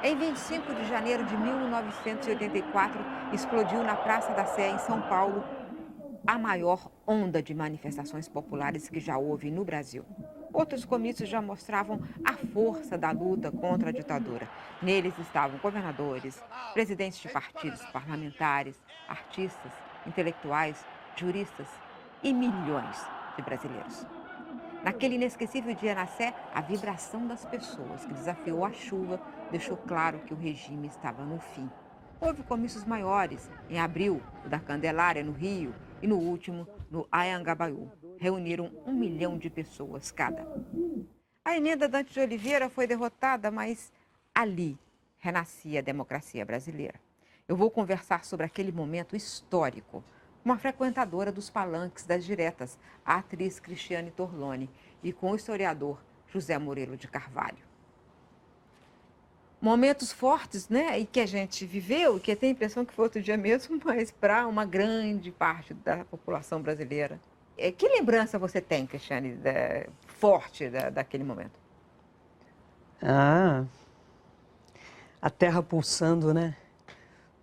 Em 25 de janeiro de 1984, explodiu na Praça da Sé, em São Paulo, a maior onda de manifestações populares que já houve no Brasil. Outros comícios já mostravam a força da luta contra a ditadura. Neles estavam governadores, presidentes de partidos, parlamentares, artistas, intelectuais, juristas e milhões de brasileiros. Naquele inesquecível dia na Sé, a vibração das pessoas que desafiou a chuva deixou claro que o regime estava no fim. Houve comícios maiores, em abril, o da Candelária, no Rio, e no último, no Anhangabaú. Reuniram 1 milhão de pessoas cada. A emenda Dante de Oliveira foi derrotada, mas ali renascia a democracia brasileira. Eu vou conversar sobre aquele momento histórico com uma frequentadora dos palanques das diretas, a atriz Cristiane Torlone, e com o historiador José Murilo de Carvalho. Momentos fortes, né? E que a gente viveu, e que tem a impressão que foi outro dia mesmo, mas para uma grande parte da população brasileira. Que lembrança você tem, Cristiane, forte daquele momento? Ah, a terra pulsando, né?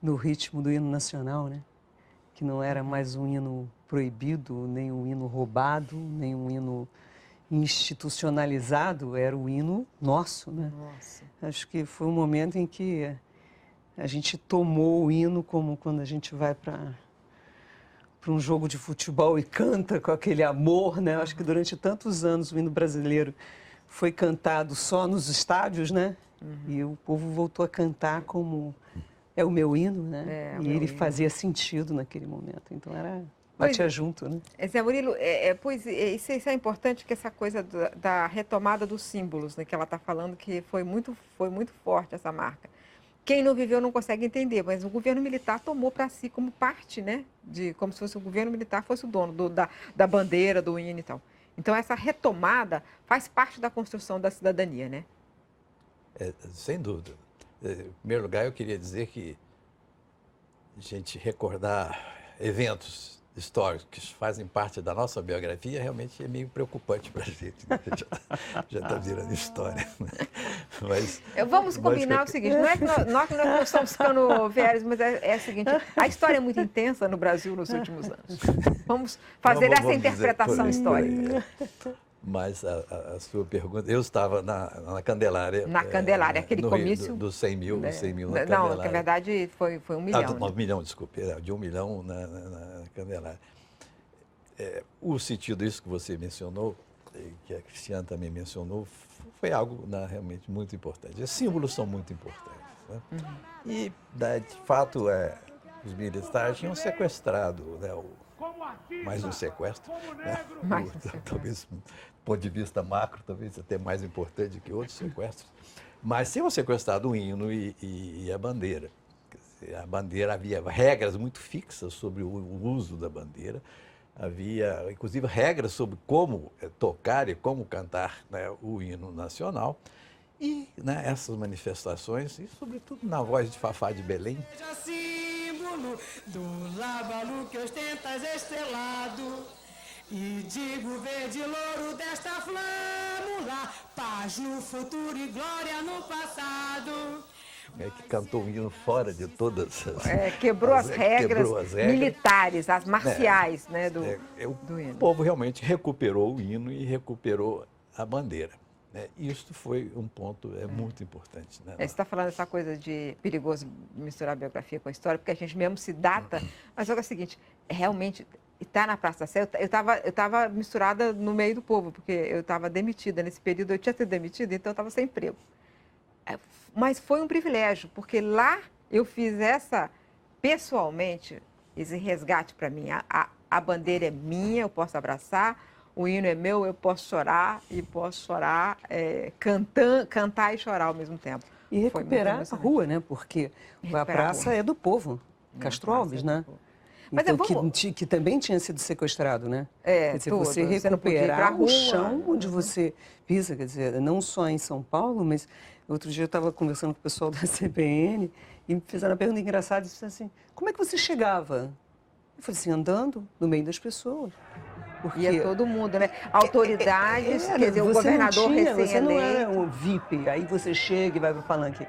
No ritmo do hino nacional, né? Que não era mais um hino proibido, nem um hino roubado, nem um hino institucionalizado, era o hino nosso, né? Nossa. Acho que foi um momento em que a gente tomou o hino como quando a gente vai para um jogo de futebol e canta com aquele amor, né? Acho que durante tantos anos o hino brasileiro foi cantado só nos estádios, né? E o povo voltou a cantar como é o meu hino, né? E ele fazia sentido naquele momento. Então batia junto, né? Zé Murilo, isso é importante, que essa coisa da retomada dos símbolos, né, que ela está falando, que foi muito forte essa marca. Quem não viveu não consegue entender, mas o governo militar tomou para si como parte, né, como se fosse o governo militar fosse o dono da bandeira, do hino e tal. Então essa retomada faz parte da construção da cidadania, né? Sem dúvida. Em primeiro lugar, eu queria dizer que a gente recordar eventos históricos que fazem parte da nossa biografia realmente é meio preocupante para a gente, né? Já está virando história. Mas, vamos combinar o seguinte, não é que nós não estamos ficando velhos, mas é o seguinte, a história é muito intensa no Brasil nos últimos anos. Vamos fazer essa interpretação histórica. Mas a sua pergunta, eu estava na Candelária. Na Candelária, aquele comício. Dos 100 mil, né? 100 mil na Candelária. Não, na verdade foi 1 milhão. Ah, 1 milhão, desculpe, de 1 milhão na Candelária. O sentido disso que você mencionou, que a Cristiane também mencionou, foi algo realmente muito importante. Os símbolos são muito importantes, né? E, de fato, os militares tinham sequestrado, né, mais um sequestro, né? Talvez, do ponto de vista macro, talvez até mais importante que outros sequestros. Mas tinham sequestrado o hino e a bandeira. Quer dizer, a bandeira, havia regras muito fixas sobre o uso da bandeira. Havia, inclusive, regras sobre como tocar e como cantar, né, o hino nacional. E, né, essas manifestações, e sobretudo na voz de Fafá de Belém. Símbolo do lábalo que ostentas estrelado, e digo verde louro desta flâmula, paz no futuro e glória no passado. Que cantou o hino fora de todas as... quebrou as regras militares, as marciais, né, do hino. O povo realmente recuperou o hino e recuperou a bandeira. Isso foi um ponto muito importante. Né? Você está falando essa coisa de perigoso misturar a biografia com a história, porque a gente mesmo se data, mas é o seguinte, realmente, está na Praça da Sé, eu estava misturada no meio do povo, porque eu estava demitida nesse período, eu tinha sido demitida, então eu estava sem emprego. Mas foi um privilégio, porque lá eu fiz pessoalmente, esse resgate para mim. A bandeira é minha, eu posso abraçar, o hino é meu, eu posso chorar, e posso chorar, cantar e chorar ao mesmo tempo. E recuperar a rua, né? Porque a praça é do povo, Castro Alves, né? Mas então, que também tinha sido sequestrado, né? Quer dizer, você recuperar o chão onde você pisa, quer dizer, não só em São Paulo, mas outro dia eu estava conversando com o pessoal da CBN e me fizeram uma pergunta engraçada e disseram assim, como é que você chegava? Eu falei assim, andando no meio das pessoas. Porque Ia todo mundo, né? Autoridades, quer dizer, o governador você não era recém-eleito. um VIP, aí você chega e vai para o palanque.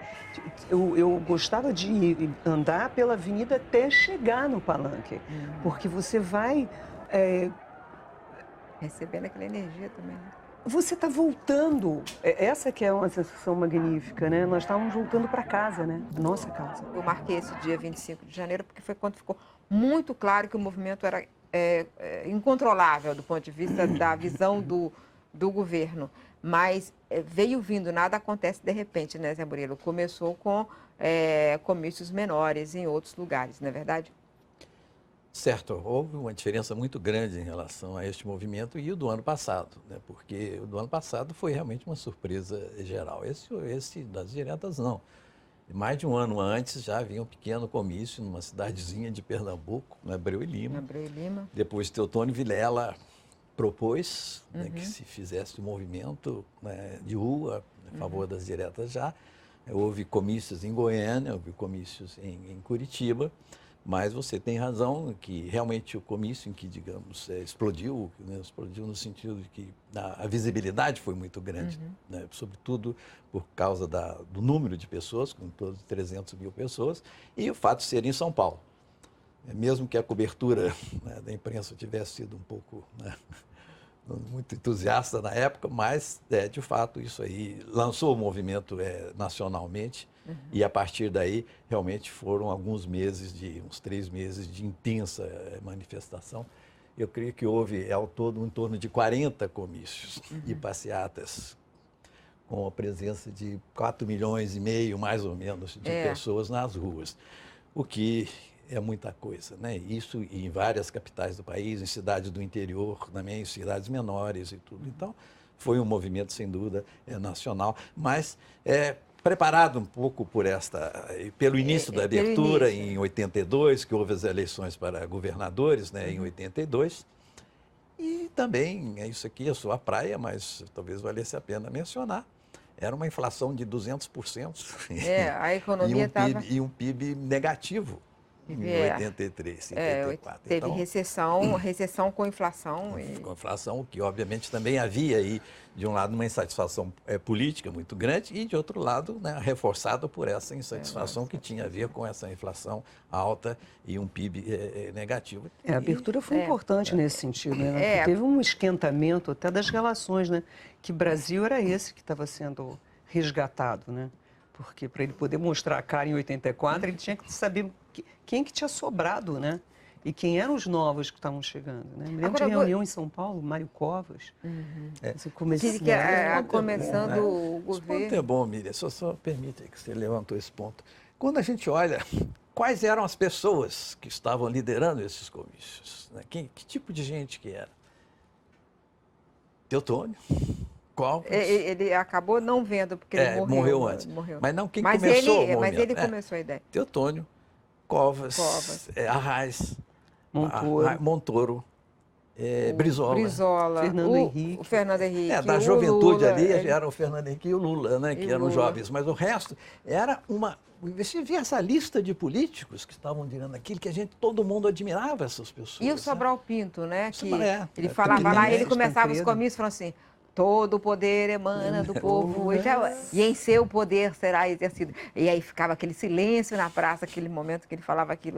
Eu gostava de andar pela avenida até chegar no palanque, porque você vai... Recebendo aquela energia também, né? Você está voltando. Essa que é uma sensação magnífica, né? Nós estávamos voltando para casa, né? A nossa casa. Eu marquei esse dia 25 de janeiro porque foi quando ficou muito claro que o movimento era incontrolável do ponto de vista da visão do governo. Mas veio vindo, nada acontece de repente, né, Zé Murilo? Começou com comícios menores em outros lugares, não é verdade? Certo, houve uma diferença muito grande em relação a este movimento e o do ano passado, né? Porque o do ano passado foi realmente uma surpresa geral. Esse das diretas, não. Mais de um ano antes já havia um pequeno comício numa cidadezinha de Pernambuco, no Abreu e Lima. Abreu e Lima. Depois Teotônio Vilela propôs né, que se fizesse um movimento né, de rua em favor das diretas já. Houve comícios em Goiânia, houve comícios em Curitiba. Mas você tem razão que realmente o comício em que, digamos, explodiu, né, explodiu no sentido de que a visibilidade foi muito grande, né, sobretudo por causa do número de pessoas, com todos 300 mil pessoas, e o fato de ser em São Paulo. Mesmo que a cobertura né, da imprensa tivesse sido um pouco né, muito entusiasta na época, mas, de fato, isso aí lançou o movimento nacionalmente. E a partir daí, realmente foram alguns meses, uns 3 meses de intensa manifestação. Eu creio que houve, ao todo, em torno de 40 comícios e passeatas, com a presença de 4,5 milhões, mais ou menos, de pessoas nas ruas. O que é muita coisa, né? Isso em várias capitais do país, em cidades do interior também, em cidades menores e tudo. Então, foi um movimento, sem dúvida, nacional, mas preparado um pouco pelo início da abertura, em 82, que houve as eleições para governadores, né, em 82. E também, isso aqui é sua praia, mas talvez valesse a pena mencionar, era uma inflação de 200%. A economia estava... E um PIB negativo. Em 83, 54. Teve então, recessão com inflação. Com inflação, que obviamente também havia aí, de um lado, uma insatisfação política muito grande e, de outro lado, né, reforçada por essa insatisfação que tinha a ver com essa inflação alta e um PIB negativo. A abertura foi importante nesse sentido, né? Porque teve um esquentamento até das relações, né? Que Brasil era esse que estava sendo resgatado, né? Porque para ele poder mostrar a cara em 84, ele tinha que saber quem que tinha sobrado, né? E quem eram os novos que estavam chegando, né? Me lembro de reunião em São Paulo, Mário Covas. Dizem que começando o governo... Esse ponto é bom, Miriam, só permite que você levantou esse ponto. Quando a gente olha quais eram as pessoas que estavam liderando esses comícios, né? Que tipo de gente que era? Teotônio. Ele acabou não vendo, porque ele morreu antes. Mas não quem começou o movimento. Mas ele começou a ideia. Teotônio, Covas. Arraes, Montoro, Brizola, Fernando Henrique. O Fernando Henrique. Da juventude Lula, ali era o Fernando Henrique e o Lula, né, que eram jovens. Mas o resto era uma... Você vê essa lista de políticos que estavam dizendo aquilo, que todo mundo admirava essas pessoas. E o Sobral Pinto, né? Que ele falava lá, ele começava os comícios falando assim: todo o poder emana do povo, e em seu poder será exercido. E aí ficava aquele silêncio na praça, aquele momento que ele falava aquilo.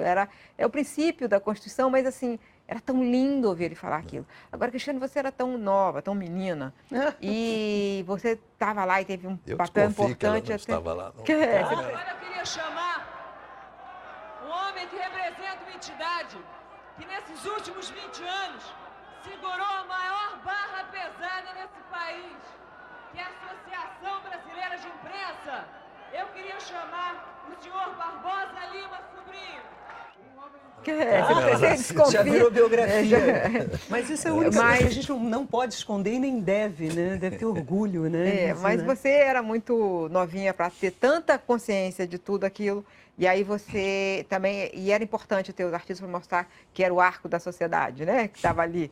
É o princípio da Constituição, mas assim, era tão lindo ouvir ele falar aquilo. Agora, Cristiane, você era tão nova, tão menina, e você estava lá e teve um papel importante. Que ela não estava lá. Agora eu queria chamar um homem que representa uma entidade que nesses últimos 20 anos segurou a maior barra pesada nesse país, que é a Associação Brasileira de Imprensa. Eu queria chamar o senhor Barbosa Lima Sobrinho. Você desconfia. Já virou biografia. Mas isso é único, que a gente não pode esconder e nem deve, né? Deve ter orgulho, né? Mas você era muito novinha para ter tanta consciência de tudo aquilo. E aí você também... E era importante ter os artistas para mostrar que era o arco da sociedade, né? Que estava ali.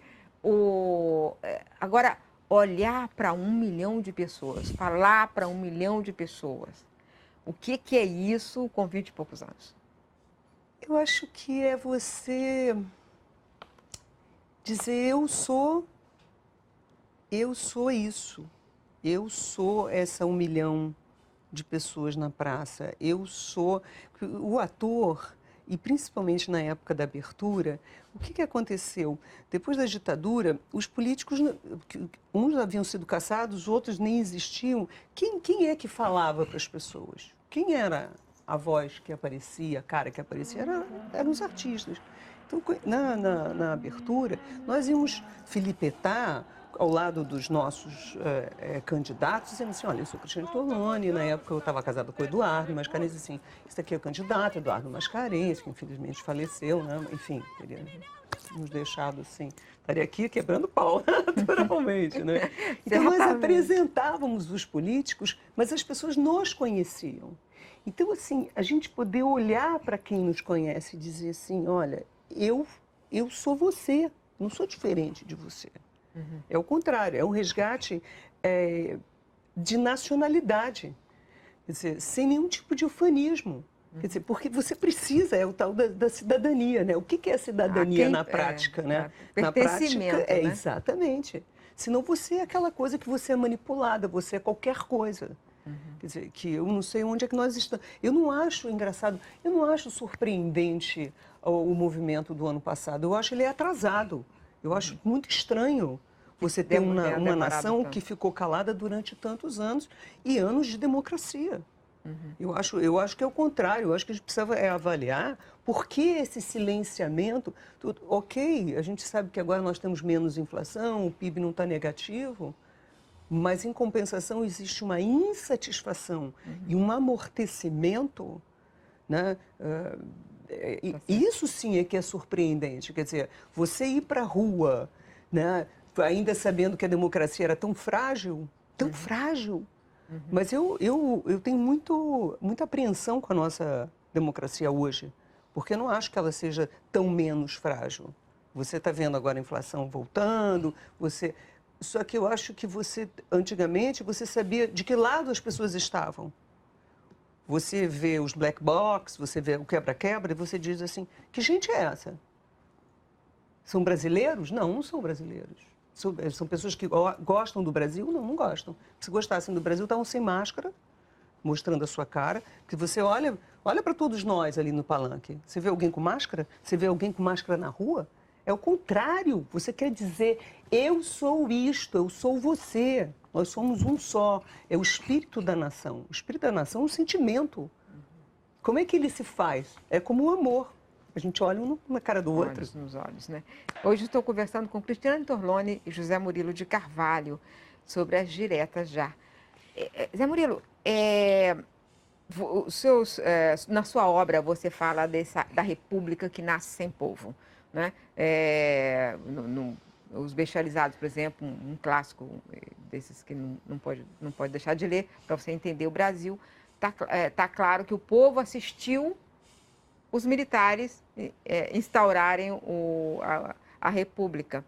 Agora, olhar para 1 milhão de pessoas, falar para 1 milhão de pessoas, o que é isso com 20 e poucos anos? Eu acho que é você dizer eu sou isso, eu sou essa 1 milhão de pessoas na praça, eu sou o ator. E principalmente na época da abertura, o que aconteceu? Depois da ditadura, os políticos, uns haviam sido caçados, outros nem existiam. Quem é que falava para as pessoas? Quem era a voz que aparecia, a cara que aparecia? Eram os artistas. Então, na abertura, nós íamos filipetar ao lado dos nossos candidatos, dizendo assim, olha, eu sou Cristiane Torlone, na época eu estava casada com o Eduardo Mascarenhas, assim, esse aqui é o candidato, Eduardo Mascarenhas, que infelizmente faleceu, né? Enfim, teria nos deixado assim, estaria aqui quebrando pau, naturalmente, né? Então nós apresentávamos os políticos, mas as pessoas nos conheciam. Então, assim, a gente poder olhar para quem nos conhece e dizer assim, olha, eu sou você, não sou diferente de você. É o contrário, é um resgate de nacionalidade, quer dizer, sem nenhum tipo de ufanismo. Quer dizer, porque você precisa, é o tal da cidadania, né? O que é a cidadania na prática, né? Na prática, né? Exatamente. Senão você é aquela coisa que você é manipulada, você é qualquer coisa. Quer dizer, que eu não sei onde é que nós estamos. Eu não acho engraçado, eu não acho surpreendente o movimento do ano passado. Eu acho ele atrasado. Eu acho muito estranho você ter uma nação que ficou calada durante tantos anos e anos de democracia. Eu acho que é o contrário. Eu acho que a gente precisa avaliar por que esse silenciamento. Ok, a gente sabe que agora nós temos menos inflação, o PIB não está negativo, mas, em compensação, existe uma insatisfação e um amortecimento, né? Isso sim é que é surpreendente. Quer dizer, você ir para a rua, né, ainda sabendo que a democracia era tão frágil, Mas eu tenho muita apreensão com a nossa democracia hoje, porque eu não acho que ela seja tão menos frágil. Você está vendo agora a inflação voltando, só que eu acho que antigamente, você sabia de que lado as pessoas estavam. Você vê os black box, você vê o quebra-quebra e você diz assim, que gente é essa? São brasileiros? Não, não são brasileiros. São pessoas que gostam do Brasil? Não, não gostam. Se gostassem do Brasil, estavam sem máscara, mostrando a sua cara. Porque você olha para todos nós ali no palanque. Você vê alguém com máscara? Você vê alguém com máscara na rua? É o contrário. Você quer dizer, eu sou isto, eu sou você. Nós somos um só. É o espírito da nação. O espírito da nação é um sentimento. Como é que ele se faz? É como o amor. A gente olha um na cara do outro. Olhos nos olhos, né? Hoje estou conversando com Cristiane Torlone e José Murilo de Carvalho sobre as diretas já. Zé Murilo, na sua obra você fala da república que nasce sem povo, né? Os Bestializados, por exemplo, um clássico desses que não pode deixar de ler, para você entender o Brasil, tá claro que o povo assistiu os militares instaurarem a república.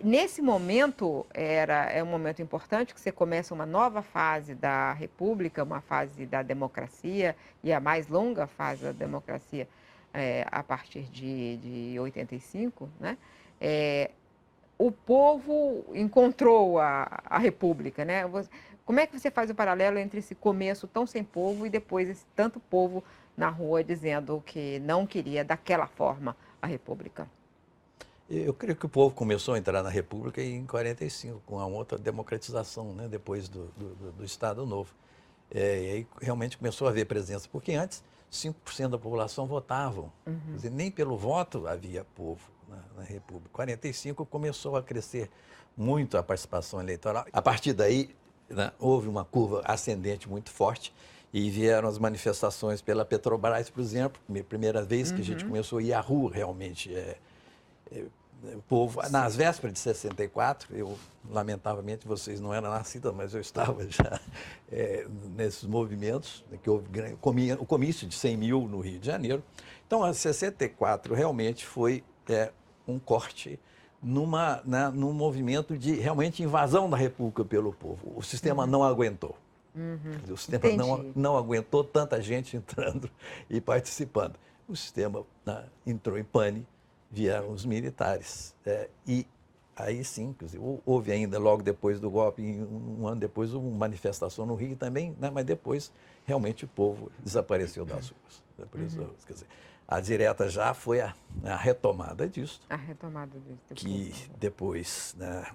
Nesse momento, é um momento importante que você começa uma nova fase da república, uma fase da democracia, e a mais longa fase da democracia a partir de 85, né? O povo encontrou a república, né? Como é que você faz o paralelo entre esse começo tão sem povo e depois esse tanto povo na rua dizendo que não queria daquela forma a república? Eu creio que o povo começou a entrar na república em 45, com a outra democratização, né, depois do Estado Novo. E aí realmente começou a haver presença, porque antes 5% da população votavam. Quer dizer, nem pelo voto havia povo na república. Em 45 começou a crescer muito a participação eleitoral. A partir daí, né, houve uma curva ascendente muito forte e vieram as manifestações pela Petrobras, por exemplo, primeira vez que a gente começou a ir à rua realmente. O povo, nas vésperas de 64, lamentavelmente, vocês não eram nascidas, mas eu estava já nesses movimentos, que houve o comício de 100 mil no Rio de Janeiro. Então, a 64 realmente foi um corte num movimento de realmente invasão da República pelo povo. O sistema não aguentou. O sistema não aguentou tanta gente entrando e participando. O sistema entrou em pane, vieram os militares. E aí sim, inclusive, houve ainda, logo depois do golpe, um ano depois, uma manifestação no Rio também, né? Mas depois, realmente, o povo desapareceu das ruas. Desapareceu, quer dizer, a direta já foi a retomada disso. A retomada disso. Que depois, né,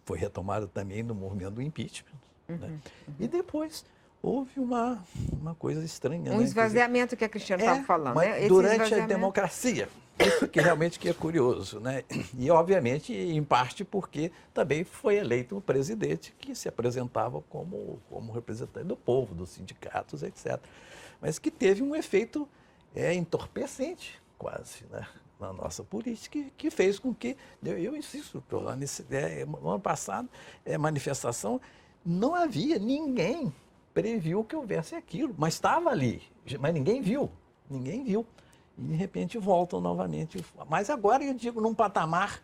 foi retomada também no movimento do impeachment. Né? E depois houve uma coisa estranha. Um né? esvaziamento que a Cristiane estava falando. Mas Né? Esse durante a esvaziamento... democracia. Isso que realmente que é curioso. Né? E, obviamente, em parte porque também foi eleito um presidente que se apresentava como representante do povo, dos sindicatos, etc. Mas que teve um efeito entorpecente, quase, né? Na nossa política, que fez com que, eu insisto, no ano passado, manifestação, não havia, ninguém previu que houvesse aquilo, mas estava ali, mas ninguém viu. E, de repente, voltam novamente. Mas agora, eu digo, num patamar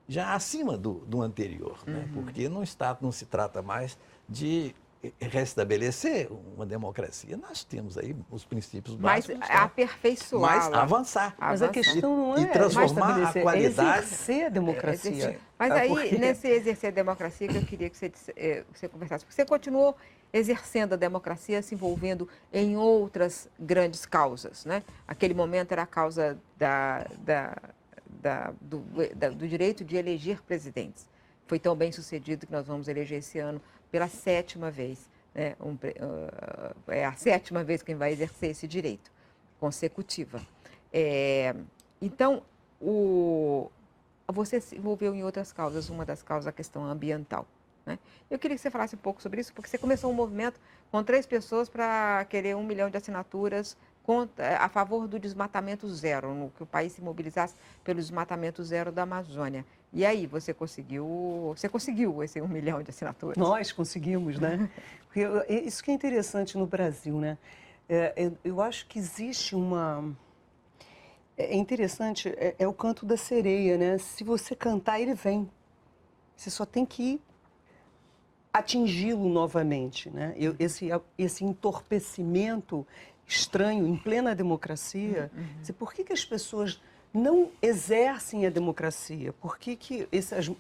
já acima do anterior, né? Porque não se trata mais de restabelecer uma democracia. Nós temos aí os princípios básicos. Mas aperfeiçoar. Mas avançar. Mas a questão não é e transformar a qualidade. exercer a democracia. Mas aí, nesse exercer a democracia, que eu queria que você conversasse, porque você continuou exercendo a democracia, se envolvendo em outras grandes causas, né? Aquele momento era a causa do direito de eleger presidentes. Foi tão bem sucedido que nós vamos eleger esse ano pela 7ª vez. Né? É a 7ª vez que quem vai exercer esse direito, consecutiva. Então, você se envolveu em outras causas, uma das causas a questão ambiental. Né? Eu queria que você falasse um pouco sobre isso, porque você começou um movimento com 3 pessoas para querer 1 milhão de assinaturas a favor do desmatamento zero, que o país se mobilizasse pelo desmatamento zero da Amazônia. E aí, você conseguiu esse 1 milhão de assinaturas? Nós conseguimos, né? Porque isso que é interessante no Brasil, né? Eu acho que existe uma... É interessante, é o canto da sereia, né? Se você cantar, ele vem. Você só tem que atingi-lo novamente, né? Esse entorpecimento estranho em plena democracia. Por que as pessoas não exercem a democracia? Por que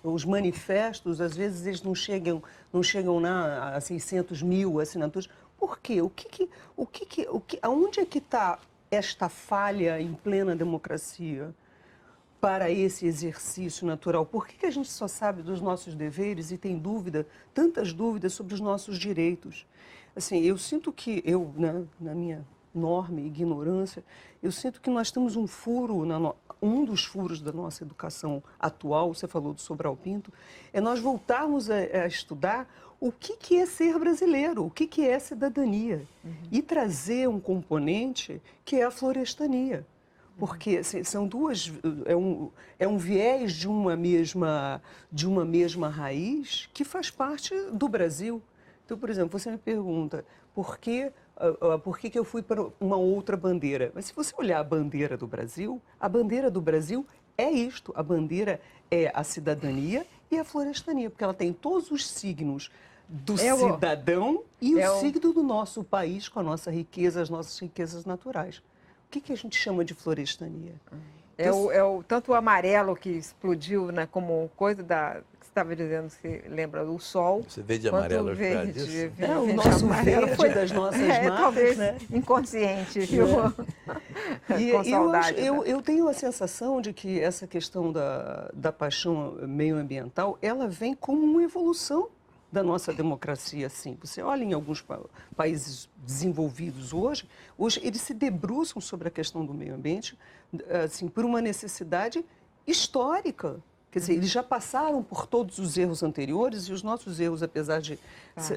os manifestos, às vezes, eles não chegam a 600 mil assinaturas? Por quê? Aonde é que está esta falha em plena democracia para esse exercício natural? Por que a gente só sabe dos nossos deveres e tem tantas dúvidas sobre os nossos direitos? Assim, eu sinto que na minha enorme ignorância, eu sinto que nós temos um dos furos da nossa educação atual, você falou do Sobral Pinto, é nós voltarmos a estudar o que é ser brasileiro, o que é cidadania, e trazer um componente que é a florestania. Porque assim, são duas, é um viés de uma mesma raiz que faz parte do Brasil. Então, por exemplo, você me pergunta por que eu fui para uma outra bandeira? Mas se você olhar a bandeira do Brasil é isto. A bandeira é a cidadania e a florestania, porque ela tem todos os signos do cidadão e o signo do nosso país com a nossa riqueza, as nossas riquezas naturais. O que a gente chama de florestania? Tanto o amarelo que explodiu, né, como coisa que você estava dizendo, você lembra do sol. Você vê de amarelo, o verde. O nosso verde foi das nossas marcas, talvez, né? Inconsciente, viu? Com saudade. Eu tenho a sensação de que essa questão da paixão meioambiental, ela vem como uma evolução da nossa democracia, sim. Você olha em alguns países desenvolvidos hoje eles se debruçam sobre a questão do meio ambiente, assim, por uma necessidade histórica. Quer dizer, eles já passaram por todos os erros anteriores e os nossos erros, apesar de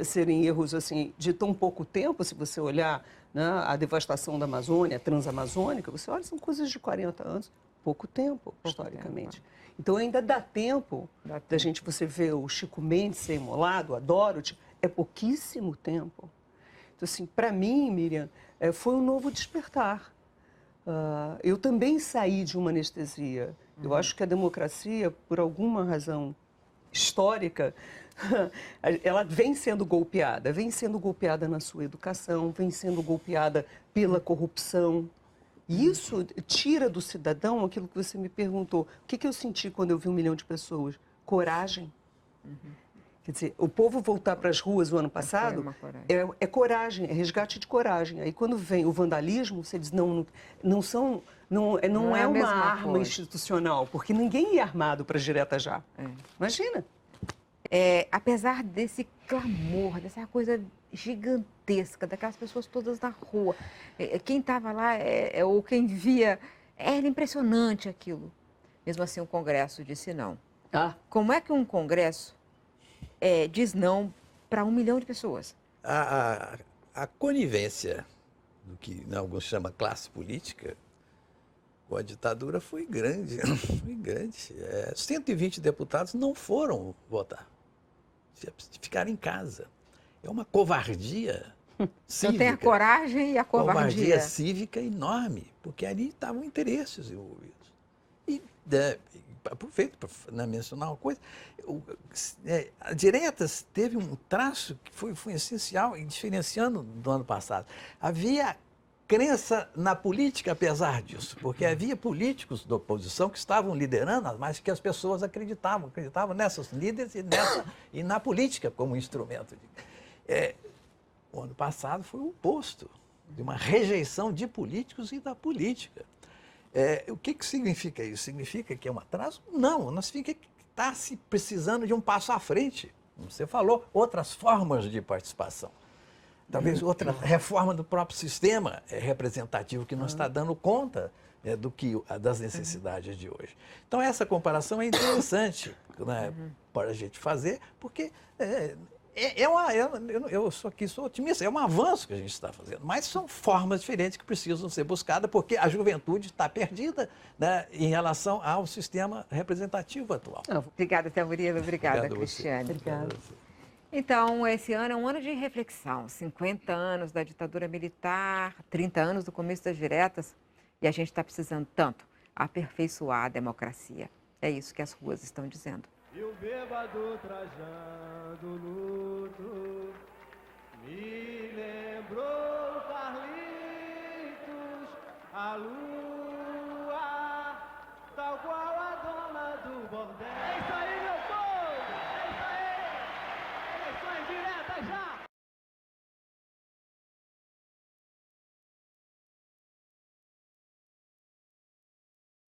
serem erros assim, de tão pouco tempo, se você olhar, né, a devastação da Amazônia, a transamazônica, você olha, são coisas de 40 anos, pouco tempo, historicamente. Então, ainda dá tempo da gente, você ver o Chico Mendes ser imolado, a Dorothy, é pouquíssimo tempo. Então, assim, para mim, Miriam, foi um novo despertar. Eu também saí de uma anestesia. Eu acho que a democracia, por alguma razão histórica, ela vem sendo golpeada na sua educação, vem sendo golpeada pela corrupção. E isso tira do cidadão aquilo que você me perguntou. O que eu senti quando eu vi 1 milhão de pessoas? Coragem. Quer dizer, o povo voltar para as ruas o ano passado é coragem, é resgate de coragem. Aí quando vem o vandalismo, você diz, não é uma arma institucional, porque ninguém ia armado para as diretas já. Imagina. Apesar desse clamor, dessa coisa gigantesca, daquelas pessoas todas na rua, quem estava lá ou quem via, era impressionante aquilo. Mesmo assim, o Congresso disse não. Como é que um Congresso diz não para 1 milhão de pessoas? A conivência do que alguns chamam classe política com a ditadura foi grande. Foi grande. 120 deputados não foram votar. Ficaram em casa. É uma covardia cívica. Então tem a coragem e a covardia. Covardia cívica enorme, porque ali estavam interesses envolvidos. E aproveito para mencionar uma coisa, a Diretas teve um traço que foi essencial e diferenciando do ano passado. Havia crença na política apesar disso, porque havia políticos da oposição que estavam liderando, mas que as pessoas acreditavam nessas líderes e na política como instrumento. O ano passado foi o oposto, de uma rejeição de políticos e da política. O que significa isso? Significa que é um atraso? Não, significa que está se precisando de um passo à frente. Como você falou, outras formas de participação. Talvez outra reforma do próprio sistema representativo que não está dando conta das necessidades de hoje. Então, essa comparação é interessante, né, para a gente fazer, porque eu sou otimista, é um avanço que a gente está fazendo, mas são formas diferentes que precisam ser buscadas, porque a juventude está perdida, né, em relação ao sistema representativo atual. Obrigada, Zé Murilo. Obrigada, Cristiane. Obrigada. Então, esse ano é um ano de reflexão. 50 anos da ditadura militar, 30 anos do começo das diretas, e a gente está precisando tanto aperfeiçoar a democracia. É isso que as ruas estão dizendo. E o bêbado trajando luto me lembrou Carlitos, a luz.